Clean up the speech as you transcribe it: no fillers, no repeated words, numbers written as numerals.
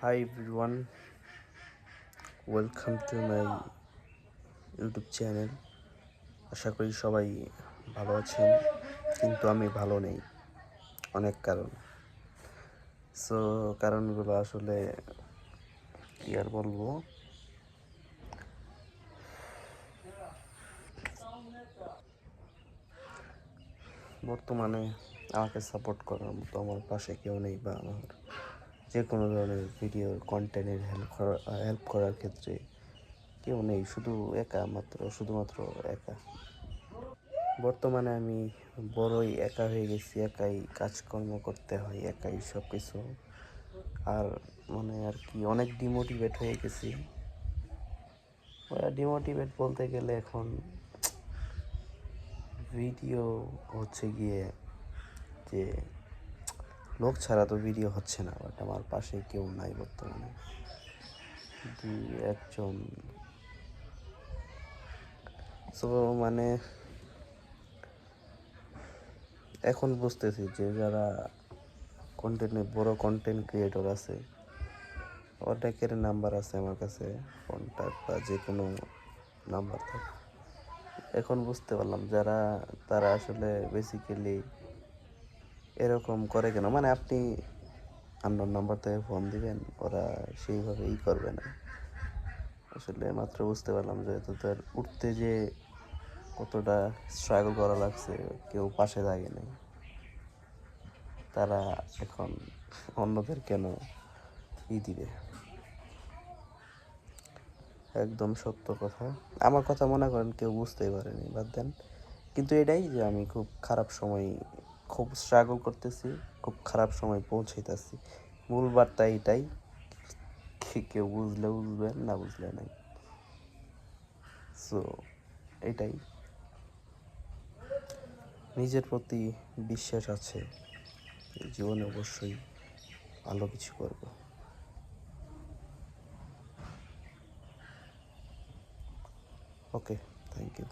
Hi everyone, welcome to my YouTube channel. আশা করি সবাই ভালো আছেন, কিন্তু আমি ভালো নেই অনেক কারণ। কারণগুলো আসলে কি আর বলবো। বর্তমানে আমাকে সাপোর্ট করার মতো আমার পাশে কেউ নেই, বা আমার যে কোনো ধরনের ভিডিও কন্টেন্টের হেল্প করার ক্ষেত্রে কেউ নেই। শুধুমাত্র একা। বর্তমানে আমি বড়ই একা হয়ে গেছি, একাই কাজকর্ম করতে হয়, একাই সব কিছু। আর আর কি অনেক ডিমোটিভেট হয়ে গেছি। ডিমোটিভেট বলতে গেলে এখন ভিডিও হচ্ছে গিয়ে যে লোক ছাড়া তো ভিডিও হচ্ছে না, বাট আমার পাশে কেউ নাই বর্তমানে। দুই একজন সো এখন বুঝতেছি যে যারা বড় কন্টেন্ট ক্রিয়েটর আছে, অনেকের নাম্বার আছে আমার কাছে, কন্ট্যাক্ট বা যে কোনো নাম্বার থাকে। এখন বুঝতে পারলাম তারা আসলে বেসিক্যালি এরকম করে কেন। আপনি আননোন নাম্বার থেকে ফোন দিবেন, ওরা সেইভাবেই করবে না। আসলে মাত্র বুঝতে পারলাম যে তোদের উঠতে যে কতটা স্ট্রাগল করা লাগছে, কেউ পাশে থাকে নাই। তারা এখন অন্যদের কেন দিবে। একদম সত্য কথা। আমার কথা মনে করেন কেউ বুঝতেই পারেনি, বাদ দেন। কিন্তু এটাই যে আমি খুব স্ট্রাগল করতেছি, খুব খারাপ সময় পৌঁছাইতেছি। মূল বার্তা এটাই। কেউ বুঝলে বুঝবেন, না বুঝলে নাই। সো এটাই। নিজের প্রতি বিশ্বাস আছে, জীবনে অবশ্যই ভালো কিছু করব। ওকে, থ্যাংক ইউ।